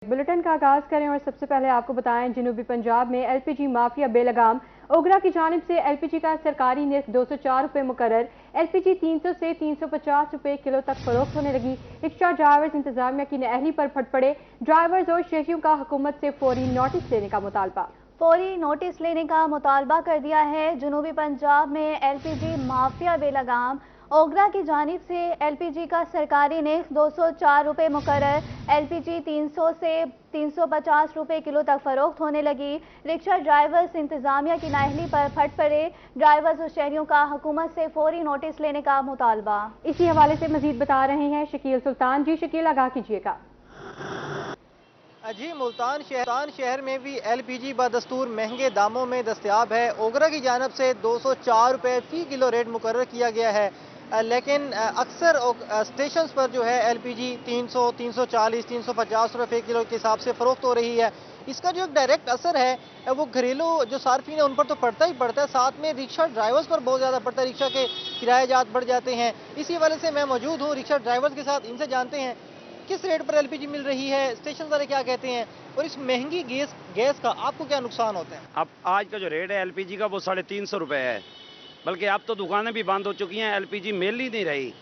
Bulletin का आगाज करें और सबसे पहले आपको बताएं जनूबी पंजाब में एलपीजी माफिया बेलगाम। ओगरा की जानिब से एलपीजी का सरकारी निर्ख 204 रुपये मुकर्रर। एलपीजी 300 से 350 रुपये किलो तक फरोख्त होने लगी। रिक्शा ड्राइवर्स इंतजामिया की नाअहली पर फट पड़े। ड्राइवर्स और शहरियों का हुकूमत से फौरी नोटिस लेने का मुतालबा। फौरी नोटिस लेने का मुतालबा कर दिया है। जनूबी पंजाब में एलपीजी माफिया बेलगाम। ओगरा की जानिब से एलपीजी का सरकारी निर्ख 204 रुपये मुकर्रर। एलपीजी 300 से 350 रुपये किलो तक फरोख्त होने लगी। रिक्शा ड्राइवर्स इंतजामिया की नाअहली पर फट पड़े। ड्राइवर्स और शहरियों का हुकूमत से फौरी नोटिस लेने का मुतालबा। इसी हवाले से मजीद बता रहे हैं शकील सुल्तान। जी शकील, आगाह कीजिएगा। जी, मुल्तान शहर में भी एलपीजी बदस्तूर महंगे दामों में दस्तयाब है। ओगरा की जानब से 204 रुपये फी किलो रेट मुकर्रर किया गया है, लेकिन अक्सर स्टेशन पर जो है एलपीजी 300, 340, 350 रुपये किलो के हिसाब से फ़रोख्त हो रही है। इसका जो एक डायरेक्ट असर है वो घरेलू जो सार्फिन है उन पर तो पड़ता ही पड़ता है, साथ में रिक्शा ड्राइवर्स पर बहुत ज़्यादा पड़ता है। रिक्शा के किरायाजात बढ़ जाते हैं। इसी वजह से मैं मौजूद हूँ रिक्शा ड्राइवर्स के साथ, इनसे जानते हैं किस रेट पर एलपीजी मिल रही है, स्टेशन वाले क्या कहते हैं और इस महंगी गैस का आपको क्या नुकसान होता है। अब आज का जो रेट है एलपीजी का वो 350 रुपये है, बल्कि अब तो दुकानें भी बंद हो चुकी हैं, एलपीजी मिल ही नहीं रही।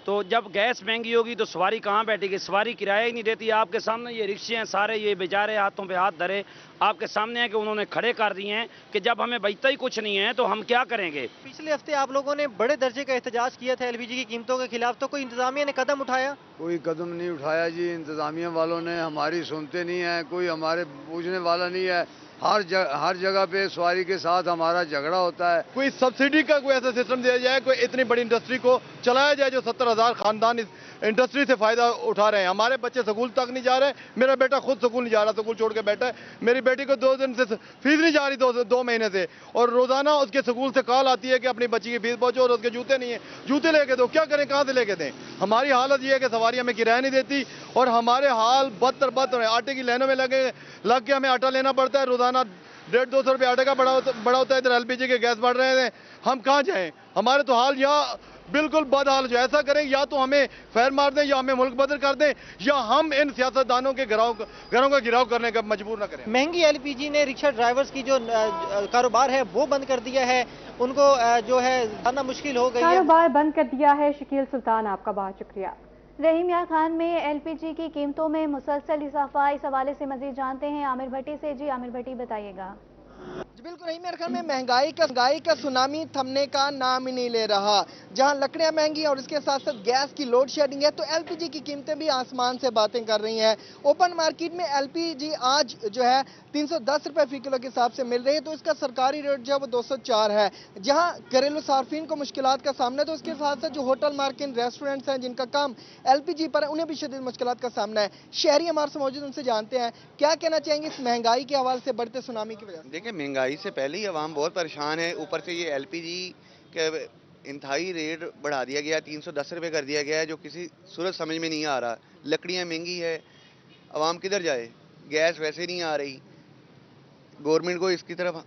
तो जब गैस महंगी होगी तो सवारी कहाँ बैठेगी, सवारी किराया ही नहीं देती। आपके सामने ये रिक्शे हैं सारे, ये बेचारे हाथों पे हाथ धरे आपके सामने है कि उन्होंने खड़े कर दिए हैं कि जब हमें बचता ही कुछ नहीं है तो हम क्या करेंगे। पिछले हफ्ते आप लोगों ने बड़े दर्जे का एहतजाज किया था एलपीजी की कीमतों के खिलाफ, तो कोई इंतजामिया ने कदम उठाया? कोई कदम नहीं उठाया जी, इंतजामिया वालों ने हमारी सुनते नहीं है, कोई हमारे पूछने वाला नहीं है। हर जगह पे सवारी के साथ हमारा झगड़ा होता है। कोई सब्सिडी का कोई ऐसा सिस्टम दिया जाए, कोई इतनी बड़ी इंडस्ट्री को चलाया जाए जो 70,000 खानदान इस इंडस्ट्री से फायदा उठा रहे हैं। हमारे बच्चे स्कूल तक नहीं जा रहे। मेरा बेटा खुद स्कूल नहीं जा रहा, स्कूल छोड़ के बैठा है। मेरी बेटी को 2 दिन से फीस नहीं जा रही, दो महीने से, और रोजाना उसके स्कूल से कॉल आती है कि अपनी बच्ची की फीस पहुंचो और उसके जूते नहीं है, जूते लेके दो। क्या करें, कहाँ से लेके दें? हमारी हालत ये है कि सवारी हमें किराया नहीं देती और हमारे हाल बदतर है। आटे की लाइनों में लग के हमें आटा लेना पड़ता है। रोजाना 150-200 रुपये आटे का बड़ा होता है, इधर एलपीजी के गैस बढ़ रहे हैं। हम कहाँ जाएं? हमारे तो हाल यहाँ बिल्कुल बदहाल। जो ऐसा करें, या तो हमें फैर मार दें या हमें मुल्क बदल कर दें, या हम इन सियासतदानों के घरों का गिराव करने का मजबूर न करें। महंगी एलपीजी ने रिक्शा ड्राइवर्स की जो कारोबार है वो बंद कर दिया है, उनको जो है जाना मुश्किल हो गई है। कारोबार बंद कर दिया है। शकील सुल्तान, आपका बहुत शुक्रिया। रहीमिया खान में एलपीजी की कीमतों में मुसलसल इजाफा, इस हवाले से मजीद जानते हैं आमिर भट्टी से। जी आमिर भट्टी, बताइएगा। बिल्कुल रहीमिया खान में महंगाई का सुनामी थमने का नाम ही नहीं ले रहा। जहां लकड़ियां महंगी और इसके साथ साथ गैस की लोड शेडिंग है, तो एलपीजी की कीमतें भी आसमान से बातें कर रही हैं। ओपन मार्केट में एलपीजी आज जो है 310 रुपए फी किलो के हिसाब से मिल रही है, तो इसका सरकारी रेट जो है वो 204 है। जहां घरेलू सार्फिन को मुश्किलात का सामना है, तो उसके साथ साथ जो होटल मार्केट रेस्टोरेंट्स हैं जिनका काम एलपीजी पर है, उन्हें भी शदीद मुश्किलात का सामना है। शहरी हमारे से मौजूद, उनसे जानते हैं क्या कहना चाहेंगे इस महंगाई के हवाले से, बढ़ते सुनामी की वजह से। देखिए, महंगाई से पहले ही आवाम बहुत परेशान है, ऊपर से ये एलपीजी के इंतहाई रेट बढ़ा दिया गया, 310 रुपये कर दिया गया है, जो किसी सूरत समझ में नहीं आ रहा। लकड़ियाँ महंगी है, आवाम किधर जाए? गैस वैसे नहीं आ रही। गवर्नमेंट को इसकी तरफ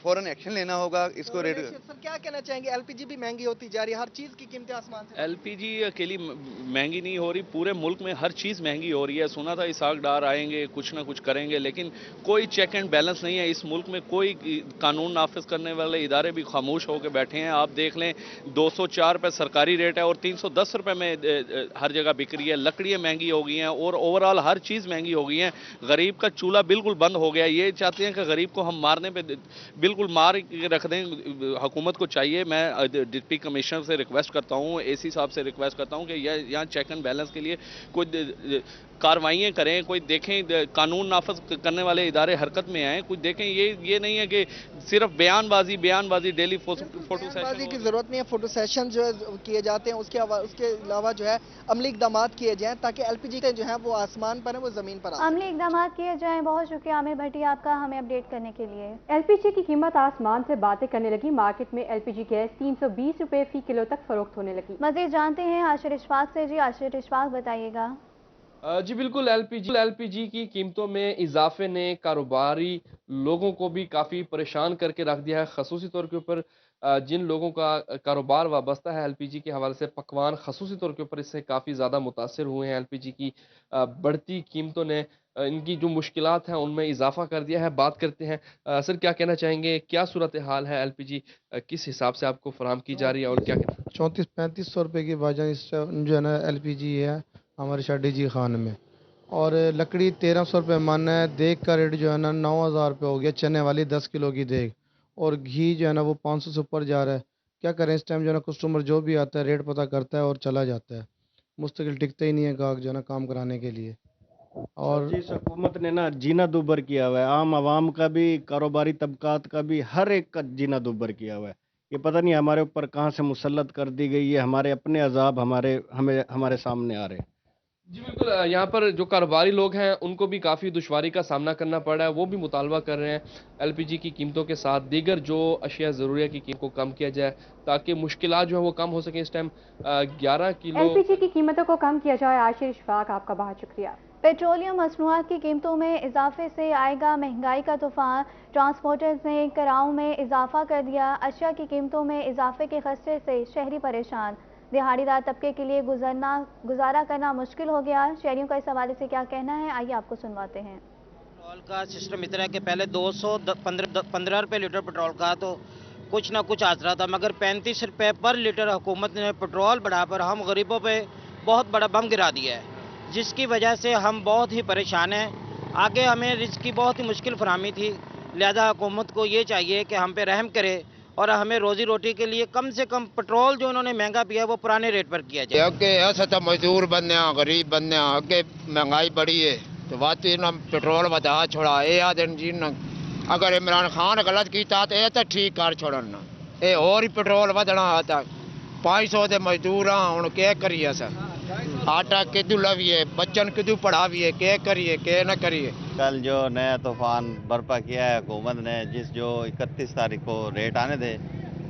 फौरन एक्शन लेना होगा। इसको रेट सर क्या कहना चाहेंगे, एलपीजी भी महंगी होती जा रही है, हर चीज की कीमतें आसमान से। एलपीजी अकेली महंगी नहीं हो रही, पूरे मुल्क में हर चीज़ महंगी हो रही है। सुना था इसाक डार आएंगे, कुछ ना कुछ करेंगे, लेकिन कोई चेक एंड बैलेंस नहीं है इस मुल्क में। कोई कानून नाफिज करने वाले इदारे भी खामोश होकर बैठे हैं। आप देख लें, 204 रुपये सरकारी रेट है और 310 रुपये में हर जगह बिक रही है। लकड़ियाँ महंगी हो गई हैं और ओवरऑल हर चीज़ महंगी हो गई है। गरीब का चूल्हा बिल्कुल बंद हो गया। ये चाहते हैं कि गरीब को हम मारने पर बिल्कुल मार रख दें। हुकूमत को चाहिए, मैं डिप्टी कमिश्नर से रिक्वेस्ट करता हूँ, एसी साहब से रिक्वेस्ट करता हूँ कि यहाँ चेक एंड बैलेंस के लिए कोई कार्रवाइयाँ करें, कोई देखें, कानून नाफज करने वाले इदारे हरकत में आए, कुछ देखें। ये नहीं है कि सिर्फ बयानबाजी डेली फोटो सेशन की जरूरत नहीं है। फोटो सेशन जो है किए जाते हैं, उसके अलावा जो है अमली इकदाम किए जाएं ताकि एलपीजी के जो है वो आसमान पर है, वो जमीन पर अमली इकदाम किए जाएं। बहुत शुक्रिया आमिर भट्टी आपका हमें अपडेट करने के लिए। एलपीजी की कीमत आसमान से बातें करने लगी। मार्केट में एलपीजी गैस 320 रुपए फी किलो तक फरोख्त होने लगी। मजीद जानते हैं आशिर इशफाक से। जी आशिर इशफाक, बताइएगा। जी बिल्कुल, एलपीजी की कीमतों में इजाफे ने कारोबारी लोगों को भी काफ़ी परेशान करके रख दिया है। खसूसी तौर के ऊपर जिन लोगों का कारोबार वाबस्ता है एलपीजी के हवाले से, पकवान खसूसी तौर के ऊपर इससे काफ़ी ज़्यादा मुतासिर हुए हैं। एलपीजी की बढ़ती कीमतों ने इनकी जो मुश्किलात हैं उनमें इजाफा कर दिया है। बात करते हैं सर, क्या कहना चाहेंगे, क्या सूरत हाल है, एलपीजी किस हिसाब से आपको फराहम की जा रही है और क्या कहना? 34-35 रुपए की भाईजान इस जो है ना एलपीजी है हमारे शादी जी खान में, और लकड़ी 1300 रुपये मन है। देग का रेट जो है ना 9000 रुपये हो गया, चने वाली 10 किलो की देग, और घी जो है ना वो 500 से ऊपर जा रहा है। क्या करें इस टाइम जो है ना, कस्टमर जो भी आता है रेट पता करता है और चला जाता है, मुस्तकिल टिकता ही नहीं है गाहक जो है ना काम कराने के लिए। और जिस हुकूमत ने ना जीना दुभर किया हुआ है, आम आवाम का भी, कारोबारी तबकात का भी, हर एक का जीना दुभर किया हुआ है। ये पता नहीं हमारे ऊपर कहाँ से मुसल्लत कर दी गई है, हमारे अपने अजाब हमारे सामने आ रहे हैं। जी बिल्कुल, यहाँ पर जो कारोबारी लोग हैं उनको भी काफ़ी दुश्वारी का सामना करना पड़ रहा है। वो भी मुतालबा कर रहे हैं एलपीजी की कीमतों के साथ दीगर जो अशिया ज़रूरिया की कीमत को कम किया जाए ताकि मुश्किलात जो है वो कम हो सकें। इस टाइम 11 किलो एलपीजी की कीमतों को कम किया जाए। आशिर इशफाक, आपका बहुत शुक्रिया। पेट्रोलियम मसनूआत की कीमतों में इजाफे से आएगा महंगाई का तूफान। ट्रांसपोर्टर्स ने किरायों में इजाफा कर दिया। अशिया की कीमतों में इजाफे के खदशे से शहरी परेशान। दिहाड़ीदार तबके के लिए गुजारा करना मुश्किल हो गया। शहरियों का इस हवाले से क्या कहना है, आइए आपको सुनवाते हैं। पेट्रोल का सिस्टम इतना है कि पहले 215 रुपये लीटर पेट्रोल का तो कुछ ना कुछ आसरा था, मगर 35 रुपये पर लीटर हुकूमत ने पेट्रोल बढ़ाकर हम गरीबों पे बहुत बड़ा बम गिरा दिया है, जिसकी वजह से हम बहुत ही परेशान हैं। आगे हमें रिस्क की बहुत ही मुश्किल फराहमी थी, लिहाजा हुकूमत को ये चाहिए कि हम पे रहम करे और हमें रोजी रोटी के लिए कम से कम पेट्रोल जो उन्होंने महंगा पिया है वो पुराने रेट पर किया जाए। अगे ऐसा तो मजदूर बनने गरीब बनने अगे महंगाई बढ़ी है तो वाकई ना पेट्रोल बता छोड़ा ये आदन जी ना, अगर इमरान खान गलत किया तो ये तो ठीक कर छोड़ना, ये और ही पेट्रोल बढ़ना आता 500 के मजदूर हूँ क्या करिए सर, आटा किदू लविए, बच्चन किदू पढ़ाविए, क्या करिए क्या न करिए। कल जो नया तूफान बर्पा किया है हुकूमत ने, जो 31 तारीख को रेट आने थे,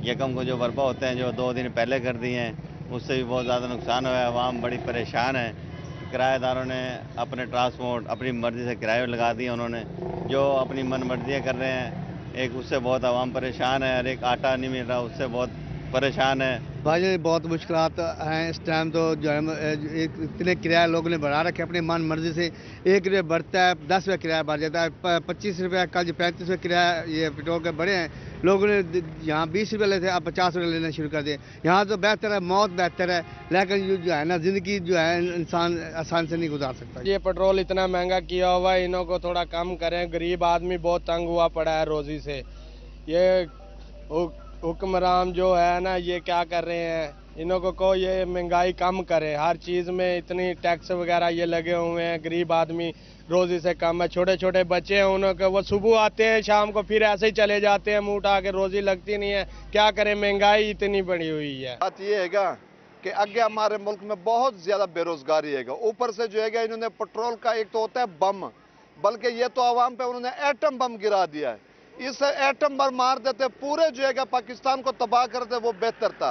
यकम को जो बर्पा होते हैं जो 2 दिन पहले कर दिए हैं, उससे भी बहुत ज़्यादा नुकसान हुआ है। आवाम बड़ी परेशान है। किराएदारों ने अपने ट्रांसपोर्ट अपनी मर्ज़ी से किराए लगा दिए, उन्होंने जो अपनी मन मर्जियाँ कर रहे हैं, एक उससे बहुत आवाम परेशान है, और एक आटा नहीं मिल रहा उससे बहुत परेशान है। भाई बहुत मुश्किलात हैं इस टाइम, तो जो है इतने किराया लोगों ने बढ़ा रखे अपनी मन मर्जी से। 1 रुपये बढ़ता है 10 रुपये किराया बढ़ जाता है, 25 रुपये कल जो 35 रुपये किराया ये पेट्रोल के बढ़े हैं। लोगों ने यहाँ 20 रुपये लेते अब 50 रुपये लेना शुरू कर दिए। यहाँ तो बेहतर है, मौत बेहतर है, लेकिन जो है ना ज़िंदगी जो है इंसान आसान से नहीं गुजार सकता। ये पेट्रोल इतना महंगा किया हुआ है, इन्हों को थोड़ा कम करें, गरीब आदमी बहुत तंग हुआ पड़ा है रोजी से। ये हुक्मरान जो है ना ये क्या कर रहे हैं, इन्हों को ये महंगाई कम करे। हर चीज़ में इतनी टैक्स वगैरह ये लगे हुए हैं, गरीब आदमी रोजी से कम है। छोटे छोटे बच्चे हैं उन्हों के, वो सुबह आते हैं शाम को फिर ऐसे ही चले जाते हैं, मुँह उठा के, रोजी लगती नहीं है। क्या करें, महंगाई इतनी बढ़ी हुई है। बात ये है कि आगे हमारे मुल्क में बहुत ज़्यादा बेरोजगारी है, ऊपर से जो है इन्होंने पेट्रोल का एक तो होता है बम, बल्कि ये तो आवाम पे उन्होंने एटम बम गिरा दिया है। इस एटम बम मार देते पूरे जो है पाकिस्तान को तबाह कर दे, वो बेहतर था।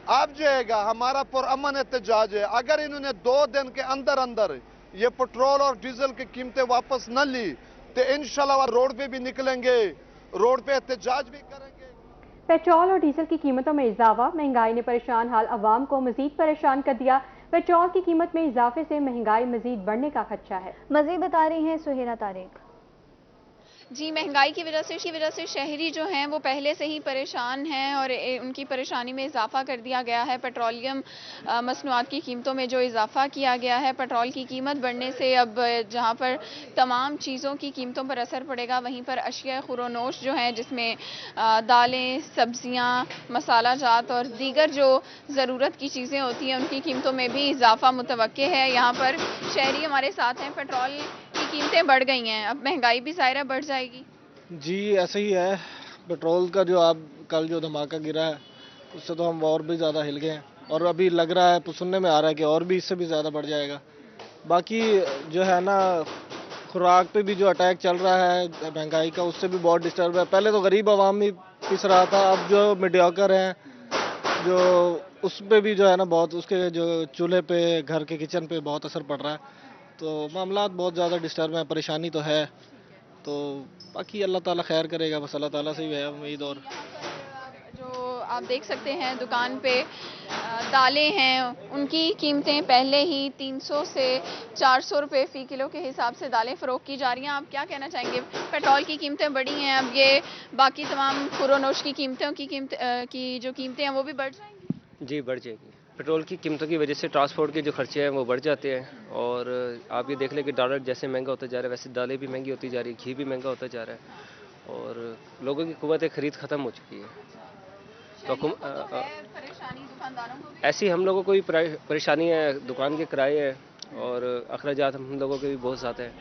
अब जो है हमारा पुरअमन एहतजाज है, अगर इन्होंने 2 दिन के अंदर अंदर ये पेट्रोल और डीजल की कीमतें वापस न ली तो इंशाल्लाह रोड पे भी निकलेंगे, रोड पे एहतजाज भी करेंगे। पेट्रोल और डीजल की कीमतों में इजाफा, महंगाई ने परेशान हाल अवाम को मजीद परेशान कर दिया। पेट्रोल की कीमत में इजाफे से महंगाई मजीद बढ़ने का खदशा है। मजीद बता रही हैं सुहेरा तारिक। जी, महंगाई की वजह से शहरी जो हैं वो पहले से ही परेशान हैं और उनकी परेशानी में इजाफा कर दिया गया है। पेट्रोलियम मसनूआत की कीमतों में जो इजाफा किया गया है, पेट्रोल की कीमत बढ़ने से अब जहां पर तमाम चीज़ों की कीमतों पर असर पड़ेगा, वहीं पर अशिया खुरोनोश जो हैं जिसमें दालें, सब्जियां, मसाला जात और दीगर जो ज़रूरत की चीज़ें होती हैं उनकी कीमतों में भी इजाफा मुतवक्के है। यहाँ पर शहरी हमारे साथ हैं। पेट्रोल की कीमतें बढ़ गई हैं, अब महंगाई भी ज़ाहिर बढ़ जाएगी। जी ऐसा ही है, पेट्रोल का जो आप कल जो धमाका गिरा है उससे तो हम और भी ज़्यादा हिल गए हैं, और अभी लग रहा है, सुनने में आ रहा है कि और भी इससे भी ज़्यादा बढ़ जाएगा। बाकी जो है ना खुराक पे भी जो अटैक चल रहा है महंगाई का, उससे भी बहुत डिस्टर्ब है। पहले तो गरीब आवाम ही पिस रहा था, अब जो मीडियोकर हैं जो उस पर भी जो है ना बहुत, उसके जो चूल्हे पे, घर के किचन पे बहुत असर पड़ रहा है। तो मामला बहुत ज़्यादा डिस्टर्ब है, परेशानी तो है। तो बाकी अल्लाह ताला खैर करेगा, बस अल्लाह ताला से ही है उम्मीद। और जो आप आप देख सकते हैं दुकान पे दालें हैं, उनकी कीमतें पहले ही 300 से 400 रुपए फ़ी किलो के हिसाब से दालें फ़रोख्त की जा रही हैं। आप क्या कहना चाहेंगे? पेट्रोल की कीमतें बढ़ी हैं, अब ये बाकी तमाम खुरोनोश की कीमतों की जो कीमतें हैं वो भी बढ़ जाएंगी? जी बढ़ जाएगी। पेट्रोल की कीमतों की वजह से ट्रांसपोर्ट के जो खर्चे हैं वो बढ़ जाते हैं, और आप ये देख लें कि डॉलर जैसे महंगा होता जा रहा है वैसे दालें भी महंगी होती जा रही है, घी भी महंगा होता जा रहा है, और लोगों की कुव्वत खरीद ख़त्म हो चुकी है। तो परेशानी दुकानदारों को भी? ऐसी हम लोगों को भी परेशानी है, दुकान के किराए हैं और अखराजात हम लोगों के भी बहुत ज़्यादा हैं।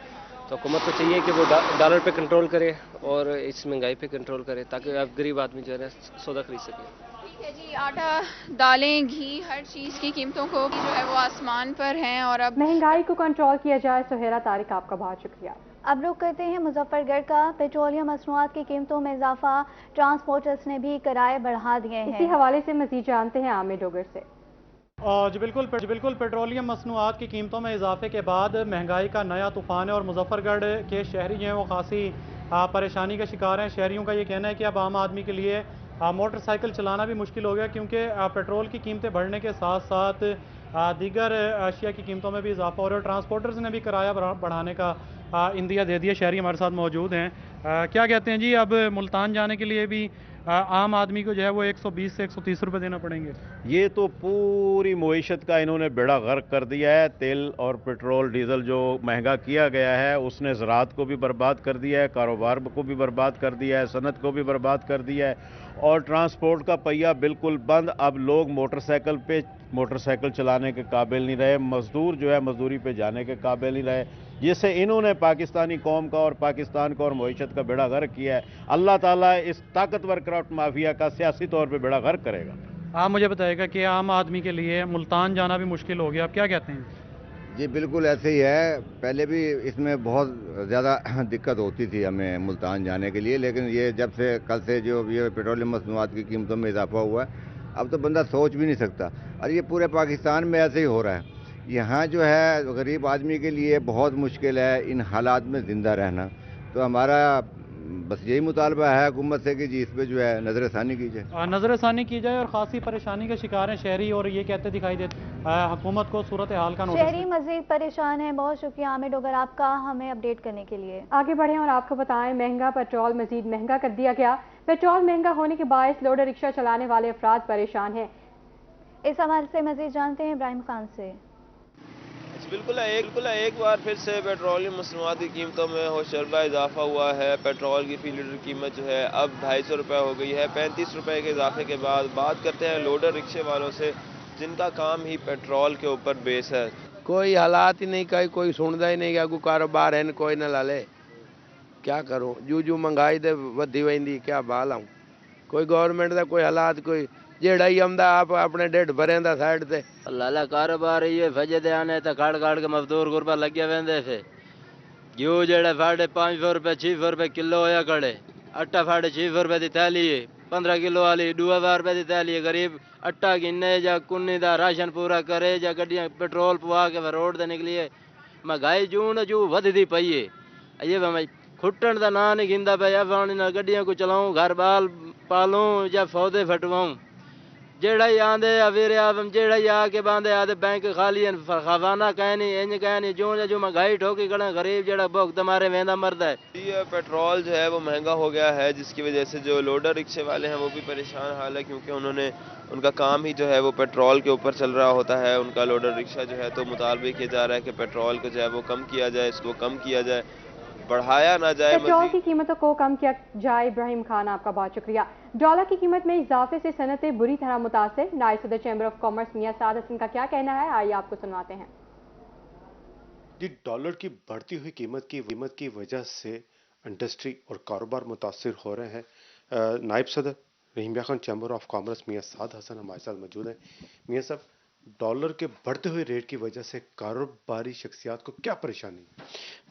तो हुकूमत को चाहिए कि वो डॉलर पे कंट्रोल करे और इस महंगाई पे कंट्रोल करे, ताकि आप गरीब आदमी जो है सौदा खरीद सकें। ठीक है जी, आटा, दालें, घी, हर चीज़ की कीमतों को जो है वो आसमान पर हैं, और अब महंगाई को कंट्रोल किया जाए। सुहेरा तारिक, आपका बहुत शुक्रिया। अब रुख करते हैं मुजफ्फरगढ़ का। पेट्रोलियम मसनूआत की कीमतों में इजाफा, ट्रांसपोर्टर्स ने भी किराए बढ़ा दिए हैं। इसी हवाले से मजीद जानते हैं आमिर डोगर से। जी बिल्कुल पेट्रोलियम मसनूआत की कीमतों में इजाफे के बाद महंगाई का नया तूफान है और मुजफ्फरगढ़ के शहरी जो हैं वो खासी परेशानी का शिकार हैं। शहरियों का ये कहना है कि अब आम आदमी के लिए मोटरसाइकिल चलाना भी मुश्किल हो गया, क्योंकि पेट्रोल की कीमतें बढ़ने के साथ साथ दीगर अशिया की कीमतों में भी इजाफा हो रहा है। ट्रांसपोर्टर्स ने भी किराया बढ़ाने का इंदिया दे दिया। शहरी हमारे साथ मौजूद हैं। क्या कहते हैं जी, अब मुल्तान जाने के लिए भी आम आदमी को जो है वो 120 से 130 रुपए देना पड़ेंगे? ये तो पूरी मईशत का इन्होंने बेड़ा गर्क कर दिया है। तेल और पेट्रोल डीजल जो महंगा किया गया है उसने ज़राअत को भी बर्बाद कर दिया है, कारोबार को भी बर्बाद कर दिया है, सनत को भी बर्बाद कर दिया है, और ट्रांसपोर्ट का पहिया बिल्कुल बंद। अब लोग मोटरसाइकिल चलाने के काबिल नहीं रहे, मजदूर जो है मजदूरी पे जाने के काबिल नहीं रहे, जिससे इन्होंने पाकिस्तानी कौम का और पाकिस्तान का और मईशत का बेड़ा गर्क किया है। अल्लाह ताला इस ताकतवर करप्ट माफिया का सियासी तौर पे बेड़ा गर्क करेगा। आप मुझे बताइएगा कि आम आदमी के लिए मुल्तान जाना भी मुश्किल हो गया, आप क्या कहते हैं? जी बिल्कुल ऐसे ही है। पहले भी इसमें बहुत ज़्यादा दिक्कत होती थी हमें मुल्तान जाने के लिए, लेकिन ये जब से कल से जो ये पेट्रोलियम मसनूआत की कीमतों में इजाफा हुआ है, अब तो बंदा सोच भी नहीं सकता। और ये पूरे पाकिस्तान में ऐसे ही हो रहा है। यहाँ जो है गरीब आदमी के लिए बहुत मुश्किल है इन हालात में ज़िंदा रहना। तो हमारा बस यही मुतालबा है हुकूमत से कि जी इस पर जो है नज़रसानी की जाए, नज़रसानी की जाए। और खासी परेशानी का शिकार हैं शहरी, और ये कहते दिखाई देते हुकूमत को सूरत हाल का नोटिस। शहरी मजीद परेशान है। बहुत शुक्रिया आमिर डोगर आपका हमें अपडेट करने के लिए। आगे बढ़े और आपको बताएं, महंगा पेट्रोल मजीद महंगा कर दिया गया। पेट्रोल महंगा होने के बायस लोडर रिक्शा चलाने वाले अफराद परेशान हैं। इस हवाले से मजीद जानते हैं इब्राहिम खान से। बिल्कुल एक बार फिर से पेट्रोलियम मसनूआत की कीमतों में होशरबा इजाफा हुआ है। पेट्रोल की फी लीटर कीमत जो है अब 250 रुपये हो गई है। 35 रुपये के इजाफे के बाद बात करते हैं लोडर रिक्शे वालों से, जिनका काम ही पेट्रोल के ऊपर बेस है। कोई हालात ही नहीं, कोई सुनता ही नहीं, कोई कारोबार है कोई न लाले। क्या करूँ, जू महंगाई तो वधी वेंदी, क्या बाल आऊँ। कोई गवर्नमेंट का कोई हालात कोई जेड़ा ही आंदा आप अपने ढिड भरेंदा साइड ते लाला कारोबार ये फजे दे आने ते काट के मजदूर गुरबा लगे वेंदे से। घ्यू जेड़ा 550 रुपए 600 रुपए किलो होया कड़े, आटा 650 रुपए की थैली है, 15 किलो वाली 2000 रुपए की थैली है। गरीब आटा गिने या कुन्नी दा राशन पूरा करे या गड्डियां पेट्रोल पुआ के रोड ते निकलिए। महंगाई जू न जू वधदी पई है। ये भाई खुटन का ना नहीं गिंदा पे, गड्डियां को चलाऊं, घर बाल पालूं या फौदे फटवाऊं। जेड़ा ही आंदे अवीर जेड़ा ही आके बांधे आदे बैंक खाली खजाना कहनी इंज कहनी जो महंगाई ठोकी कड़ा गरीब जेड़ा भुगत मारे वेंदा मरदा है। ये पेट्रोल जो है वो महंगा हो गया है, जिसकी वजह से जो लोडर रिक्शे वाले हैं वो भी परेशान हाल है, क्योंकि उनका काम ही जो है वो पेट्रोल के ऊपर चल रहा होता है। उनका लोडर रिक्शा जो है तो मुतालबा किया जा रहा है कि पेट्रोल को जो है वो कम किया जाए, इसको कम किया जाए, बढ़ाया ना जाए। पेट्रोल की कीमतों को कम किया जाए। इब्राहिम खान आपका बहुत शुक्रिया। डॉलर की कीमत में इजाफे से सनतें बुरी तरह मुतासिर। नायब सदर चैम्बर ऑफ कॉमर्स मियां साद हसन का क्या कहना है, आइए आपको सुनवाते हैं। जी, डॉलर की बढ़ती हुई कीमत की वजह से इंडस्ट्री और कारोबार मुतासिर हो रहे हैं। नायब सदर रहीम खान चैम्बर ऑफ कॉमर्स मियां साद हसन हमारे साथ मौजूद हैं। मियां साहब, डॉलर के बढ़ते हुए रेट की वजह से कारोबारी शख्सियात को क्या परेशानी?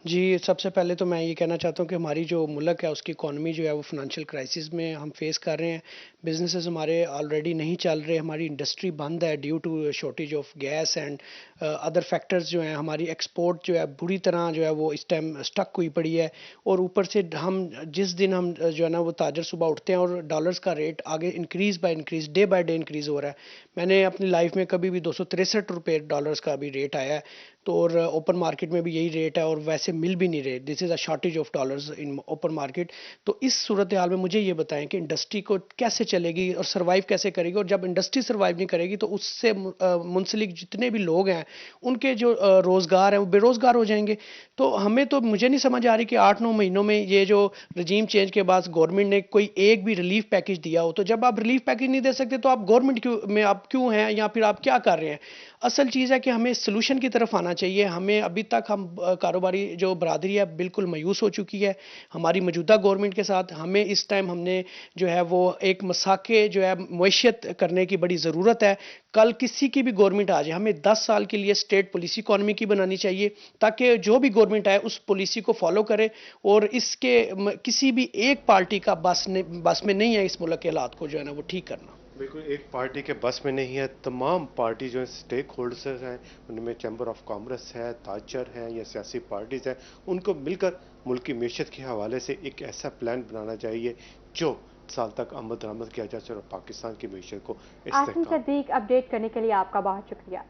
जी, सबसे पहले तो मैं ये कहना चाहता हूँ कि हमारी जो मुल्क है उसकी इकॉनमी जो है वो फाइनेंशियल क्राइसिस में हम फेस कर रहे हैं। बिजनेसेस हमारे ऑलरेडी नहीं चल रहे, हमारी इंडस्ट्री बंद है due to shortage of gas and other factors जो हैं। हमारी एक्सपोर्ट जो है बुरी तरह जो है वो इस टाइम स्टक हुई पड़ी है, और ऊपर से हम जिस दिन हम जो है ना वो ताजर सुबह उठते हैं और डॉलर्स का रेट आगे increase day by day increase हो रहा है। मैंने अपनी लाइफ में कभी भी 263 रुपये डॉलर्स का अभी रेट आया है, तो और ओपन मार्केट में भी यही रेट है और वैसे मिल भी नहीं रहे। This is a shortage of dollars in open market. तो इस सूरत हाल में मुझे ये बताएं कि इंडस्ट्री को कैसे चलेगी और सर्वाइव कैसे करेगी, और जब इंडस्ट्री सर्वाइव नहीं करेगी तो उससे मुंसलिक जितने भी लोग हैं उनके जो रोज़गार हैं वो बेरोज़गार हो जाएंगे। तो हमें तो मुझे नहीं समझ आ रही कि 8-9 महीनों में ये जो रजीम चेंज के बाद गवर्नमेंट ने कोई एक भी रिलीफ पैकेज दिया हो। तो जब आप रिलीफ पैकेज नहीं दे सकते तो आप गवर्नमेंट में आप क्यों हैं, या फिर आप क्या कर रहे हैं? असल चीज़ है कि हमें सलूशन की तरफ आना चाहिए। हमें अभी तक हम कारोबारी जो बरादरी है बिल्कुल मायूस हो चुकी है हमारी मौजूदा गवर्नमेंट के साथ। हमें इस टाइम हमने जो है वो एक मसाके जो है मुआशियत करने की बड़ी ज़रूरत है। कल किसी की भी गवर्नमेंट आ जाए, हमें 10 साल के लिए स्टेट पॉलिसी इकॉनमी की बनानी चाहिए ताकि जो भी गवर्नमेंट आए उस पॉलिसी को फॉलो करे, और इसके किसी भी एक पार्टी का बस में नहीं है इस मुल्क के हालात को जो है ना वो ठीक करना। बिल्कुल एक पार्टी के बस में नहीं है। तमाम पार्टी जो स्टेक होल्डर्स हैं, उनमें चैम्बर ऑफ कॉमर्स है, ताजर हैं या सियासी पार्टीज़ हैं, उनको मिलकर मुल्क की मीशत के हवाले से एक ऐसा प्लान बनाना चाहिए जो साल तक आमद दरामद किया जा सके और पाकिस्तान की मीशत को आसिम सदीक, अपडेट करने के लिए आपका बहुत शुक्रिया।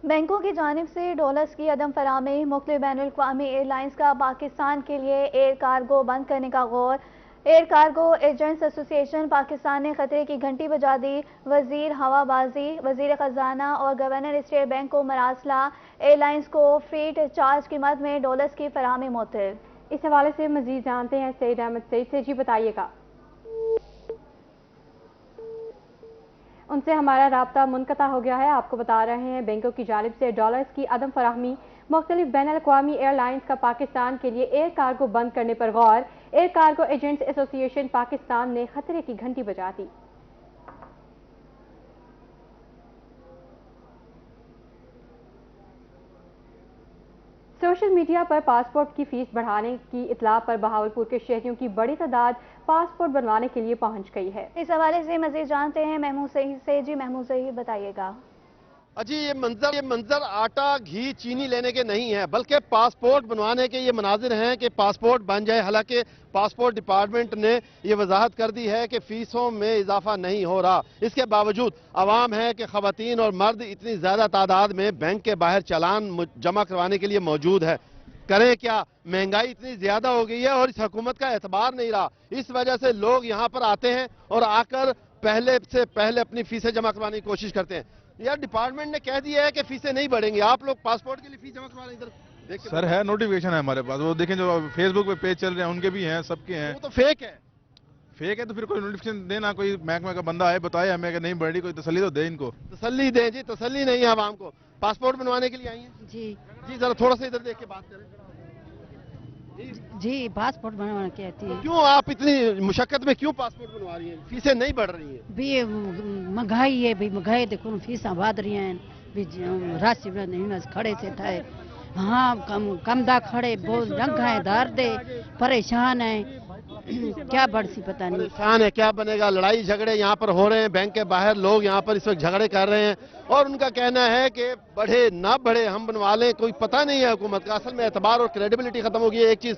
बैंकों की जानिब से डॉलर्स की अदम फराहमी, मुख्तलिफ बैनुल-अक़वामी एयरलाइंस का पाकिस्तान के लिए एयर कार्गो बंद करने का गौर। Air cargo agents association Pakistan ने खतरे की घंटी बजा दी। वजीर हवाबाजी, वजीर खजाना और गवर्नर स्टेट बैंक को मरासला। एयरलाइंस को फ्रीट चार्ज की मद में डॉलर्स की फराहमी मुअत्तल। इस हवाले से मजीद जानते हैं सईद अहमद सईद से। जी बताइएगा। उनसे हमारा राब्ता मुनक़ता हो गया है। आपको बता रहे हैं बैंकों की जानिब से डॉलर्स की अदम फराहमी, मुख्तलिफ बैनुल-अक़वामी एयरलाइंस का पाकिस्तान के लिए एयर कार्गो बंद करने पर गौर। Air cargo agents association Pakistan ने खतरे की घंटी बजा दी। सोशल मीडिया पर पासपोर्ट की फीस बढ़ाने की इतला पर बहावलपुर के शहरियों की बड़ी तादाद पासपोर्ट बनवाने के लिए पहुंच गई है। इस हवाले से मजीद जानते हैं महमूद सईद से। जी महमूद सईद बताइएगा। अजी ये मंजर आटा घी चीनी लेने के नहीं है, बल्कि पासपोर्ट बनवाने के ये मनाजिर हैं कि पासपोर्ट बन जाए। हालांकि पासपोर्ट डिपार्टमेंट ने ये वजाहत कर दी है कि फीसों में इजाफा नहीं हो रहा। इसके बावजूद अवाम है कि खवातीन और मर्द इतनी ज्यादा तादाद में बैंक के बाहर चालान जमा करवाने के लिए मौजूद है। करें क्या, महंगाई इतनी ज्यादा हो गई है और इस हुकूमत का एतबार नहीं रहा। इस वजह से लोग यहाँ पर आते हैं और आकर पहले से पहले अपनी फीसें जमा करवाने की कोशिश करते हैं। यार डिपार्टमेंट ने कह दिया है कि फीसें नहीं बढ़ेंगी, आप लोग पासपोर्ट के लिए फीस जमा करवा रहे हैं। इधर सर है नोटिफिकेशन है हमारे पास, वो देखें जो फेसबुक पे पेज चल रहे हैं उनके भी हैं, सबके हैं। वो तो फेक है। फेक है तो फिर कोई नोटिफिकेशन देना, कोई महकमे का बंदा आए बताए हमें कि नहीं बढ़ रही, कोई तसल्ली तो दे इनको। तसल्ली दें जी, तसल्ली नहीं है आवाम को। पासपोर्ट बनवाने के लिए आई हैं जी जी, जरा थोड़ा सा इधर देख के बात करें जी। पासपोर्ट बनवाना कहती है। क्यों आप इतनी मुशक्कत में क्यों पासपोर्ट बनवा रही हैं? फीसें नहीं बढ़ रही हैं। भी महंगाई है, भी महंगाई देखो फीसा बढ़ रही हैं, भी राशि नहीं खड़े से ठाए। हाँ कम दा खड़े बहुत जंग है, दर्द है, परेशान है, क्या बढ़सी पता नहीं। परेशान है, क्या बनेगा। लड़ाई झगड़े यहाँ पर हो रहे हैं, बैंक के बाहर लोग यहाँ पर इस वक्त झगड़े कर रहे हैं और उनका कहना है कि बढ़े ना बढ़े हम बनवा लें, कोई पता नहीं है हुकूमत का। असल में एतबार और क्रेडिबिलिटी खत्म हो गई है। एक चीज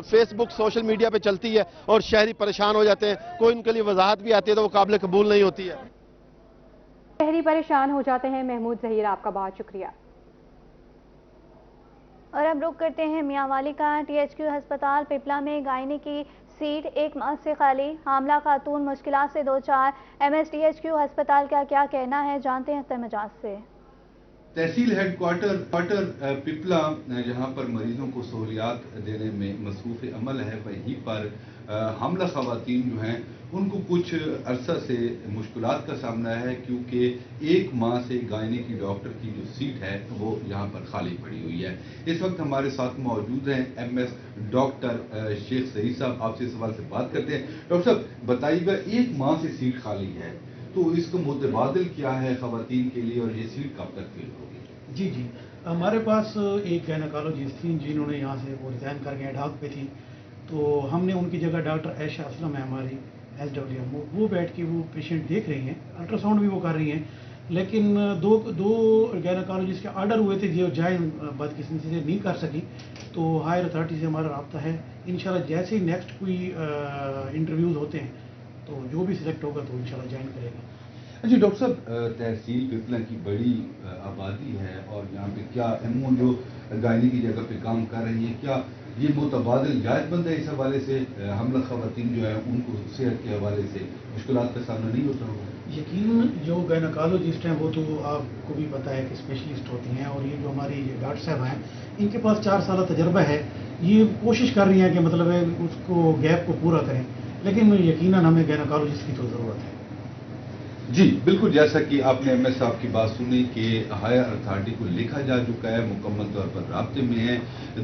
फेसबुक सोशल मीडिया पे चलती है और शहरी परेशान हो जाते हैं, कोई उनके लिए वजाहत भी आती है तो वो काबिल कबूल नहीं होती है। शहरी परेशान हो जाते हैं। महमूद जहीर, आपका बहुत शुक्रिया। और अब रुक करते हैं मियांवाली का। THQ अस्पताल पिपला में गायनी की सीट 1 माह से खाली, हामला खातून मुश्किलात से दो चार। MSTHQ अस्पताल का क्या कहना है, जानते हैं तमजाज से। तहसील हेडक्वार्टर पिपला जहां पर मरीजों को सहूलियात देने में मसरूफ़ अमल है, वहीं पर हमला खवातीन जो हैं उनको कुछ अरसा से मुश्किलात का सामना है, क्योंकि 1 माह से गायनी की डॉक्टर की जो सीट है वो यहाँ पर खाली पड़ी हुई है। इस वक्त हमारे साथ मौजूद हैं MS डॉक्टर शेख सईद साहब। आपसे इस सवाल से बात करते हैं। डॉक्टर साहब बताइएगा, 1 माह से सीट खाली है तो इसका मुतबादिल क्या है खवातीन के लिए और ये सीट कब तक फिल होगी? जी, हमारे पास एक गायनोकोलॉजिस्ट थी जिन्होंने यहाँ से वो रिज़ाइन करके एडहॉक पे थी, तो हमने उनकी जगह डॉक्टर ऐशा असलम है हमारी SWM, वो बैठ के वो पेशेंट देख रही हैं, अल्ट्रासाउंड भी वो कर रही हैं। लेकिन दो गायनोकोलॉजिस्ट के आर्डर हुए थे जो ज्वाइन बदकिस्मती से नहीं कर सकी, तो हायर अथॉरिटी से हमारा रब्ता है। इंशाल्लाह जैसे ही नेक्स्ट कोई इंटरव्यूज़ होते हैं तो जो भी सिलेक्ट होगा तो इंशाल्लाह ज्वाइन करेगा। जी डॉक्टर साहब, तहसील पिपला की बड़ी आबादी है और यहाँ पे क्या MO जो गायनी की जगह पे काम कर रही है, क्या ये मुतबादिल जायज़ बंद है? इस हवाले से हमला ख़वातीन जो है उनको सेहत के हवाले से मुश्किलात का सामना नहीं होता होगा? यकीन जो गायनोकोलॉजिस्ट हैं वो तो आपको भी पता है कि स्पेशलिस्ट होती हैं, और ये जो हमारी डॉक्टर साहब हैं इनके पास 4 साल तजर्बा है। ये कोशिश कर रही हैं कि मतलब है उसको गैप को पूरा करें, लेकिन यकीनन हमें गायनोकोलॉजिस्ट की तो ज़रूरत है। जी बिल्कुल, जैसा कि आपने MS साहब की बात सुनी कि हायर अथॉरिटी को लिखा जा चुका है, मुकम्मल तौर पर राब्ते में है।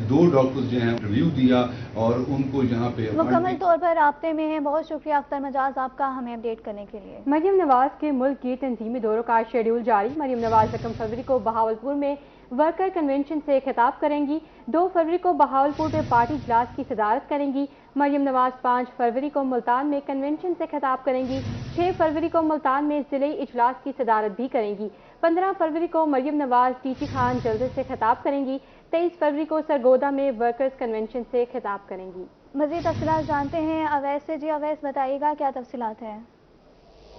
2 डॉक्टर्स जो हैं रिव्यू दिया और उनको यहाँ पे मुकम्मल तौर पर राब्ते में है। बहुत शुक्रिया अख्तर मजाज आपका हमें अपडेट करने के लिए। मरियम नवाज के मुल्क की तंजीमी दौरों का शेड्यूल जारी। मरियम नवाज 1 फरवरी को बहावलपुर में वर्कर कन्वेंशन से खिताब करेंगी। 2 फरवरी को बहावलपुर में पार्टी इजलास की सदारत करेंगी। मरियम नवाज 5 फरवरी को मुल्तान में कन्वेंशन से खिताब करेंगी। 6 फरवरी को मुल्तान में ज़िले इजलास की सदारत भी करेंगी। 15 फरवरी को मरियम नवाज टीची खान जल्द से खिताब करेंगी। 23 फरवरी को सरगोदा में वर्कर्स कन्वेंशन से खिताब करेंगी। मज़ीद तफसीलात जानते हैं अवैस से। जी अवैस, बताइएगा क्या तफसीलात हैं?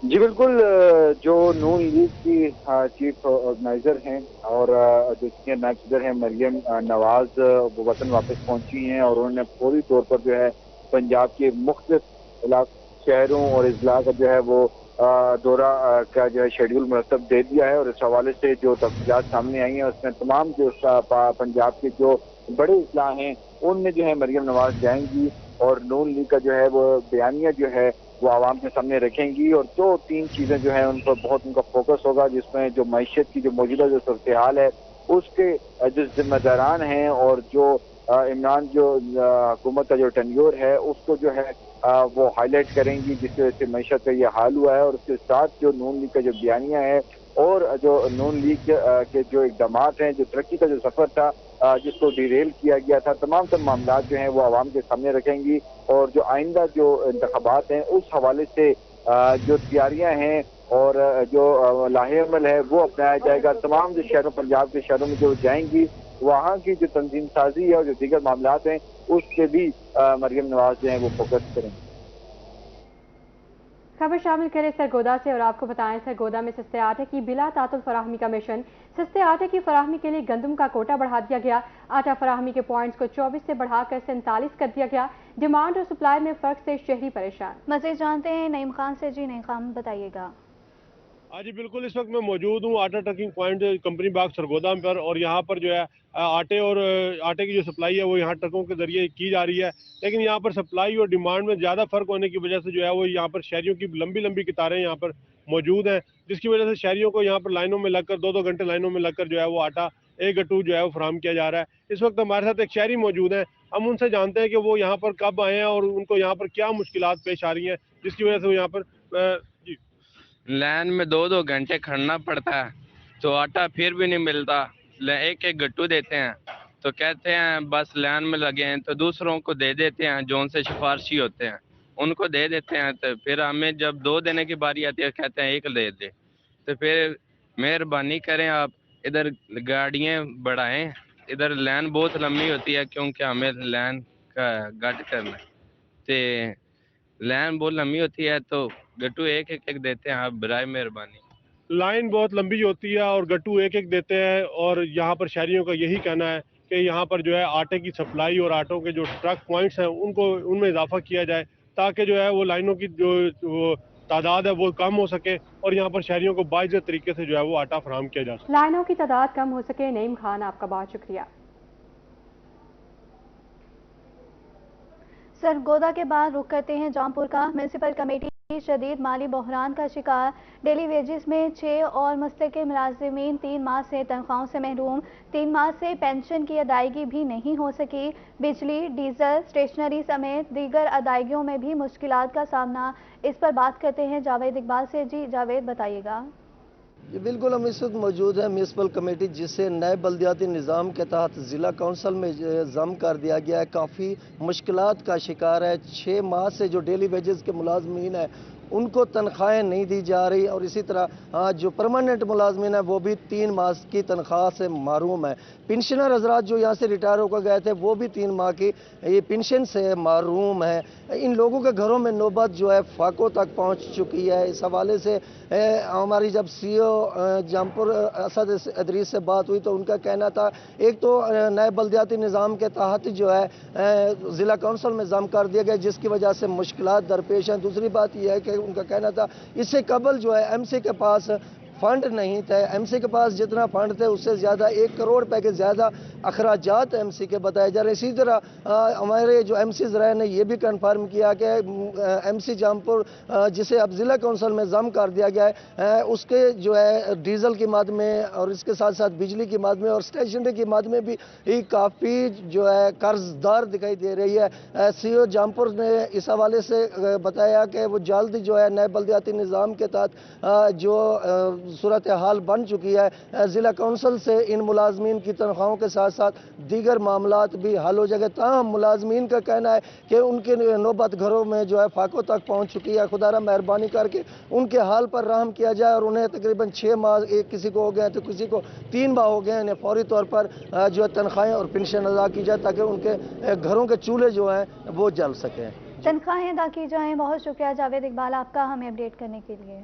जी बिल्कुल, जो नून लीग की चीफ ऑर्गेनाइजर हैं और जो सीनियर नायब सदर हैं मरियम नवाज, वो वतन वापस पहुंची हैं और उन्होंने पूरी तौर पर जो है पंजाब के मुख्तलिफ शहरों और अजला का जो है वो दौरा का जो है शेड्यूल मुरतब दे दिया है। और इस हवाले से जो तफसीलात सामने आई हैं उसमें तमाम जो पंजाब के जो बड़े अजला हैं उनमें जो है मरियम नवाज जाएंगी और नून लीग का जो है वो बयानिया जो है वो आवाम के सामने रखेंगी। और 2-3 चीज़ें जो है उन पर बहुत उनका फोकस होगा, जिसमें जो मईशत की जो मौजूदा जो सूरत हाल है उसके जो जिम्मेदारान हैं और जो इमरान जो हुकूमत का जो टेन्योर है उसको जो है वो हाईलाइट करेंगी, जिसकी वजह से मईशत का ये हाल हुआ है। और उसके साथ जो नून लीग का जो बयानिया है और जो नून लीग के जो इकदाम हैं, जो तरक्की का जो सफ़र था जिसको डिरेल किया गया था, तमाम मामला जो हैं वो आवाम के सामने रखेंगी। और जो आइंदा जो इंतखाबात हैं उस हवाले से जो तैयारियां हैं और जो लाहे-अमल है वो अपनाया जाएगा। तमाम जो शहरों, पंजाब के शहरों में जो जाएंगी वहाँ की जो तंजीम साजी है और जो दीगर मामला हैं उस पर भी मरियम नवाज जो है वो फोकस करेंगे। खबर शामिल करें सरगोदा से और आपको बताएं सरगोदा में सस्ते आटे की बिला तातुल फराहमी का मिशन। सस्ते आटे की फराहमी के लिए गंदम का कोटा बढ़ा दिया गया। आटा फराहमी के पॉइंट्स को 24 से बढ़ाकर 47 कर दिया गया। डिमांड और सप्लाई में फर्क से शहरी परेशान। मज़ीद जानते हैं नईम खान से। जी नईम खान, बताइएगा। हाँ जी बिल्कुल, इस वक्त मैं मौजूद हूँ आटा ट्रकिंग पॉइंट कंपनी बाग सरगोदा पर, और यहाँ पर जो है आटे की जो सप्लाई है वो यहाँ ट्रकों के जरिए की जा रही है। लेकिन यहाँ पर सप्लाई और डिमांड में ज़्यादा फर्क होने की वजह से जो है वो यहाँ पर शहरियों की लंबी लंबी कतारें यहाँ पर मौजूद हैं, जिसकी वजह से शहरियों को यहाँ पर लाइनों में लगकर 2-2 घंटे लाइनों में लगकर जो है वो आटा एक गट्टू जो है वो फराहम किया जा रहा है। इस वक्त हमारे साथ एक शहरी मौजूद है, हम उनसे जानते हैं कि वो यहाँ पर कब आए हैं और उनको यहाँ पर क्या मुश्किलात पेश आ रही हैं जिसकी वजह से वो यहाँ पर लाइन में 2-2 घंटे खड़ना पड़ता है, तो आटा फिर भी नहीं मिलता। एक एक गट्टू देते हैं तो कहते हैं बस लाइन में लगे हैं, तो दूसरों को दे देते हैं जो उनसे सिफारशी होते हैं उनको दे देते हैं। तो फिर हमें जब 2 देने की बारी आती है कहते हैं 1 दे दे। तो फिर मेहरबानी करें आप इधर गाड़ियाँ बढ़ाएं, इधर लाइन बहुत लंबी होती है क्योंकि हमें लाइन का गट करना है, तो लाइन बहुत लंबी होती है तो गट्टू एक एक देते हैं आप बराए मेहरबानी। लाइन बहुत लंबी होती है और गट्टू एक एक देते हैं, और यहाँ पर शहरियों का यही कहना है कि यहाँ पर जो है आटे की सप्लाई और आटों के जो ट्रक पॉइंट्स हैं उनको उनमें इजाफा किया जाए ताकि जो है वो लाइनों की जो तादाद है वो कम हो सके और यहाँ पर शहरियों को बाइज्जत तरीके से जो है वो आटा फराहम किया जा सके। लाइनों की तादाद कम हो सके। नईम खान, आपका बहुत शुक्रिया। सरगोदा के बाद रुख करते हैं जौनपुर का। म्यूनसिपल कमेटी शदीद माली बहरान का शिकार। डेली वेजेस में 6 और मुस्तकिल मुलाजिमीन 3 माह से तनख्वाहों से महरूम। 3 माह से पेंशन की अदायगी भी नहीं हो सकी। बिजली, डीजल, स्टेशनरी समेत दीगर अदायगियों में भी मुश्किलात का सामना। इस पर बात करते हैं जावेद इकबाल से। जी जावेद, बताइएगा। جی بالکل، ہم اس وقت موجود ہیں میونسپل کمیٹی جسے نئے بلدیاتی نظام کے تحت ضلع کونسل میں ضم کر دیا گیا ہے، کافی مشکلات کا شکار ہے۔ 6 ماہ سے جو ڈیلی ویجز کے ملازمین ہیں ان کو تنخواہیں نہیں دی جا رہی، اور اسی طرح جو پرماننٹ ملازمین ہیں وہ بھی 3 ماہ کی تنخواہ سے محروم ہیں۔ پنشنر حضرات جو یہاں سے ریٹائر ہو کر گئے تھے وہ بھی 3 ماہ کی یہ پنشن سے محروم ہیں۔ ان لوگوں کے گھروں میں نوبت جو ہے فاقوں تک پہنچ چکی ہے۔ اس حوالے سے ہماری جب سی او جامپور اسد ادریس سے بات ہوئی تو ان کا کہنا تھا ایک تو نئے بلدیاتی نظام کے تحت جو ہے ضلع کونسل میں ضم کر دیا گیا جس کی وجہ سے مشکلات درپیش ہیں۔ دوسری بات یہ ہے کہ ان کا کہنا تھا اس سے قبل جو ہے ایم سی کے پاس فنڈ نہیں تھے، ایم سی کے پاس جتنا فنڈ تھے اس سے زیادہ 1 کروڑ روپے کے زیادہ اخراجات ایم سی کے بتائے جا رہے ہیں۔ اسی طرح ہمارے جو ایم سی رہے نے یہ بھی کنفرم کیا کہ ایم سی جامپور جسے اب ضلع کونسل میں ضم کر دیا گیا ہے اس کے جو ہے ڈیزل کی مد میں اور اس کے ساتھ ساتھ بجلی کی مد میں اور اسٹیشنری کی مد میں بھی کافی جو ہے قرض دار دکھائی دے رہی ہے۔ سی او جامپور نے اس حوالے سے بتایا کہ وہ جلد جو ہے نئے بلدیاتی نظام کے تحت جو صورتحال بن چکی ہے ضلع کونسل سے ان ملازمین کی تنخواہوں کے ساتھ ساتھ دیگر معاملات بھی حل ہو جائے گا۔ تاہم ملازمین کا کہنا ہے کہ ان کے نوبت گھروں میں جو ہے فاقوں تک پہنچ چکی ہے۔ خدا را مہربانی کر کے ان کے حال پر رحم کیا جائے اور انہیں تقریباً 6 ماہ کسی کو ہو گئے تو کسی کو 3 ماہ ہو گئے انہیں فوری طور پر جو ہے تنخواہیں اور پنشن ادا کی جائے تاکہ ان کے گھروں کے چولہے جو ہیں وہ جل سکیں، تنخواہیں ادا کی جائیں۔ بہت شکریہ جاوید اقبال آپ کا ہمیں اپڈیٹ کرنے کے لیے۔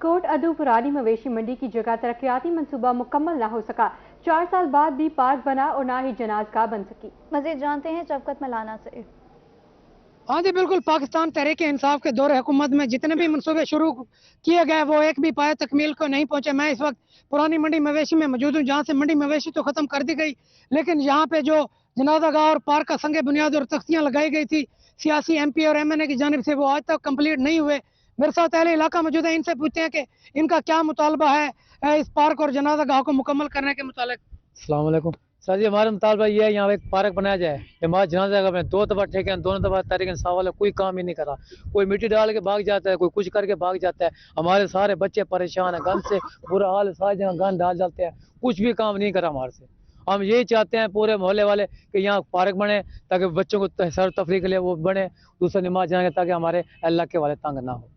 کوٹ ادو پرانی مویشی منڈی کی جگہ ترقیاتی منصوبہ مکمل نہ ہو سکا، 4 سال بعد بھی پارک بنا اور نہ ہی جنازگاہ بن سکی۔ مزید جانتے ہیں شفقت ملانہ سے۔ ہاں جی بالکل، پاکستان تحریک انصاف کے دور حکومت میں جتنے بھی منصوبے شروع کیے گئے وہ ایک بھی پائے تکمیل کو نہیں پہنچے۔ میں اس وقت پرانی منڈی مویشی میں موجود ہوں جہاں سے منڈی مویشی تو ختم کر دی گئی لیکن یہاں پہ جو جنازہ گاہ اور پارک کا سنگ بنیاد اور تختیاں لگائی گئی تھی سیاسی ایم پی اور ایم این اے کی جانب سے وہ آج تک کمپلیٹ نہیں ہوئے۔ میرے ساتھ اہل علاقہ موجود ہیں، ان سے پوچھتے ہیں کہ ان کا کیا مطالبہ ہے اس پارک اور جنازہ گاہ کو مکمل کرنے کے متعلق۔ السلام علیکم سر جی، ہمارا مطالبہ یہ ہے یہاں ایک پارک بنایا جائے۔ ہمارا جنازہ گاہ میں 2 دفعہ ٹھیکے ہیں، دونوں دفعہ تحریک انصاف والے کوئی کام ہی نہیں کرا، کوئی مٹی ڈال کے بھاگ جاتا ہے، کوئی کچھ کر کے بھاگ جاتا ہے۔ ہمارے سارے بچے پریشان ہیں، گند سے برا حال، ساری جگہ گند ڈال جاتے ہیں، کچھ بھی کام نہیں کرا ہمارے سے۔ ہم یہی چاہتے ہیں پورے محلے والے کہ یہاں پارک بنے تاکہ بچوں کو سیر تفریح کے لیے وہ بنے، دوسرے نماز جائیں گے تاکہ ہمارے علاقے والے تنگ نہ ہو۔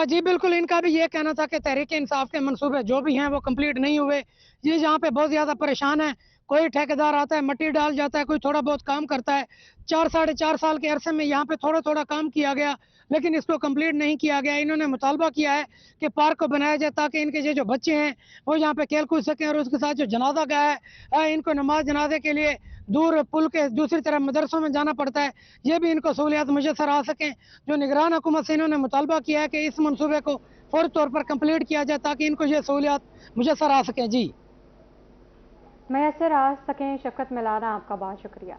جی بالکل، ان کا بھی یہ کہنا تھا کہ تحریک انصاف کے منصوبے جو بھی ہیں وہ کمپلیٹ نہیں ہوئے۔ یہ جہاں پہ بہت زیادہ پریشان ہے، کوئی ٹھیکیدار آتا ہے مٹی ڈال جاتا ہے، کوئی تھوڑا بہت کام کرتا ہے۔ 4 سال کے عرصے میں یہاں پہ تھوڑا کام کیا گیا لیکن اس کو کمپلیٹ نہیں کیا گیا۔ انہوں نے مطالبہ کیا ہے کہ پارک کو بنایا جائے تاکہ ان کے جو بچے ہیں وہ یہاں پہ کھیل کود سکیں اور اس کے ساتھ جو جنازہ گاہ ہے ان کو نماز جنازے کے لیے دور پل کے دوسری طرف مدرسوں میں جانا پڑتا ہے، یہ بھی ان کو سہولیات میسر آ سکیں۔ جو نگران حکومت سے انہوں نے مطالبہ کیا ہے کہ اس منصوبے کو فوری طور پر کمپلیٹ کیا جائے تاکہ ان کو یہ سہولیات میسر آ سکیں۔ جی میسر آ سکیں۔ شفقت ملانہ آپ کا بہت شکریہ۔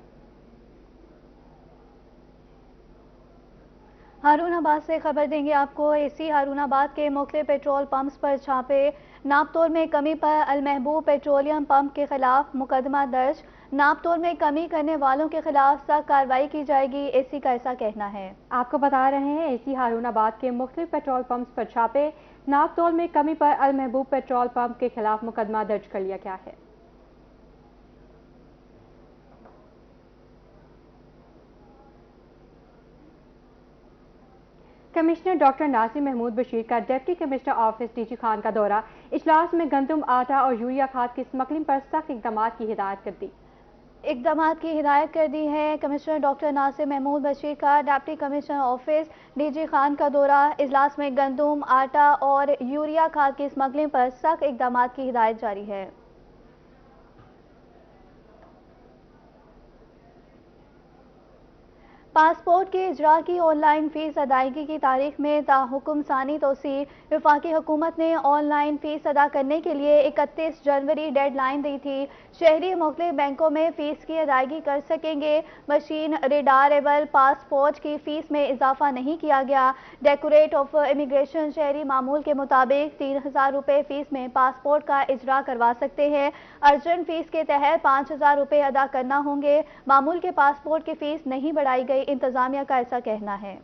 ہارون آباد سے خبر دیں گے آپ کو۔ اے سی ہارون آباد کے مختلف پیٹرول پمپس پر چھاپے، ناپ تول میں کمی پر المحبوب پیٹرولیم پمپ کے خلاف مقدمہ درج، ناپ تول میں کمی کرنے والوں کے خلاف سخت کارروائی کی جائے گی، اے سی کا ایسا کہنا ہے۔ آپ کو بتا رہے ہیں اے سی ہارون آباد کے مختلف پیٹرول پمپس پر چھاپے، ناپ تول میں کمی پر المحبوب پیٹرول پمپ کے خلاف مقدمہ درج کر لیا گیا ہے۔ کمشنر ڈاکٹر ناصر محمود بشیر کا deputy commissioner office D G Khan کا دورہ، اجلاس میں گندم، آٹا اور یوریا کھاد کی اسمگلنگ پر سخت اقدامات کی ہدایت کر دی ہے۔ کمشنر ڈاکٹر ناصر محمود بشیر کا deputy commissioner office D G Khan کا دورہ، اجلاس میں گندم، آٹا اور یوریا کھاد کی اسمگلنگ پر سخت اقدامات کی ہدایت جاری ہے۔ پاسپورٹ کے اجراء کی آن لائن فیس ادائیگی کی تاریخ میں تاحکم ثانی توسیع، وفاقی حکومت نے آن لائن فیس ادا کرنے کے لیے 31 جنوری ڈیڈ لائن دی تھی۔ شہری مختلف بینکوں میں فیس کی ادائیگی کر سکیں گے۔ مشین ریڈاریبل پاسپورٹ کی فیس میں اضافہ نہیں کیا گیا۔ ڈائریکٹوریٹ آف امیگریشن شہری معمول کے مطابق 3000 روپے فیس میں پاسپورٹ کا اجراء کروا سکتے ہیں۔ ارجنٹ فیس کے تحت 5000 روپے ادا کرنا ہوں گے۔ معمول کے پاسپورٹ کی فیس نہیں بڑھائی گئی، انتظامیہ کا ایسا کہنا ہے۔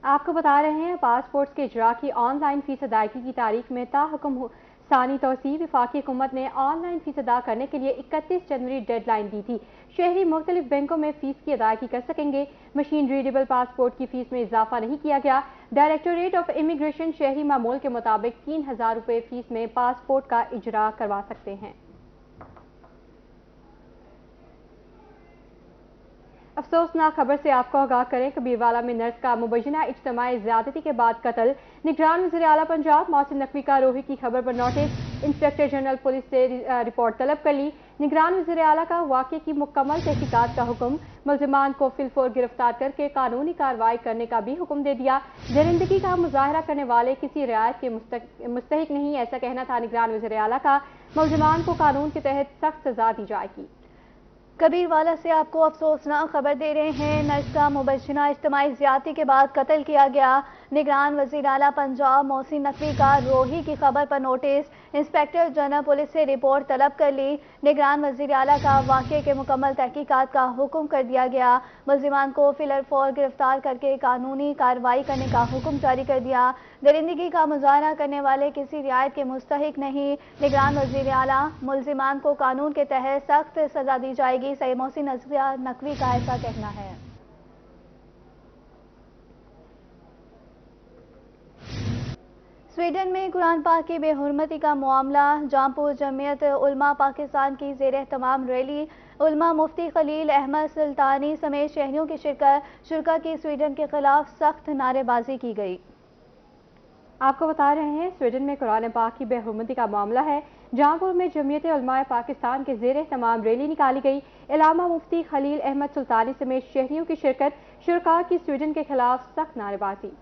आपको बता रहे हैं पासपोर्ट्स के इजरा की ऑनलाइन फीस अदायगी की तारीख में ताहुकुम सानी तौसी वफाकी हुकूमत ने ऑनलाइन फीस अदा करने के लिए 31 जनवरी डेडलाइन दी थी। शहरी मुख्तलिफ बैंकों में फीस की अदायगी कर सकेंगे। मशीन रीडेबल पासपोर्ट की फीस में इजाफा नहीं किया गया। डायरेक्टोरेट ऑफ इमिग्रेशन शहरी मामूल के मुताबिक 3000 रुपये फीस में पासपोर्ट का इजरा करवा सकते हैं। अफसोसनाक खबर से आपको आगाह करें, कबीरवाला में नर्स का मुबैना इज्तिमाई ज़्यादती के बाद कत्ल। निगरान वज़ीर आला पंजाब मोहसिन नकवी का रोही की खबर पर नोटिस। इंस्पेक्टर जनरल पुलिस से रिपोर्ट तलब कर ली। निगरान वज़ीर आला का वाक़े की मुकम्मल तहकीकात का हुक्म। मुल्ज़िमान को फिलफोर गिरफ्तार करके कानूनी कार्रवाई करने का भी हुक्म दे दिया। दरिंदगी का मुजाहरा करने वाले किसी रियायत के मुस्तहिक नहीं, ऐसा कहना था निगरान वज़ीर आला का। मुल्ज़िमान को कानून के तहत सख्त सजा दी जाएगी। कबीरवाला से आपको अफसोसनाक खबर दे रहे हैं। नर्स का मुबैना इज्तिमाई ज़्यादती के बाद कत्ल किया गया। निगरान वज़ीर आला पंजाब मोहसिन नकवी का रोही की खबर पर नोटिस। इंस्पेक्टर जनरल पुलिस से रिपोर्ट तलब कर ली। निगरान वज़ीर आला का वाक़े के मुकम्मल तहकीकात का हुक्म कर दिया गया। मुल्ज़िमान को फिलफौर गिरफ्तार करके कानूनी कार्रवाई करने का हुक्म जारी कर दिया। दरिंदगी का मुजाहरा करने वाले किसी रियायत के मुस्तहिक नहीं। निगरान वज़ीर आला मुल्ज़िमान को कानून के तहत सख्त सजा दी जाएगी। सैयद मोहसिन नकवी का ऐसा कहना है। स्वीडन में कुरान पाक की बेहुरमती का मामला। जामपुर जमीयत उलमा पाकिस्तान की ज़ेर तमाम रैली उलमा मुफ्ती खलील अहमद सुल्तानी समेत शहरियों की शुरा की स्वीडन के खिलाफ सख्त नारेबाजी की गई। आपको बता रहे हैं स्वीडन में कुरान पाक की बेहुरमती का मामला है। जहांपुर में जमीयत उलमा पाकिस्तान के ज़ेर तमाम रैली निकाली गई। इलामा मुफ्ती खलील अहमद सुल्तानी समेत शहरियों की शिरकत, शुरा की स्वीडन के खिलाफ सख्त नारेबाजी।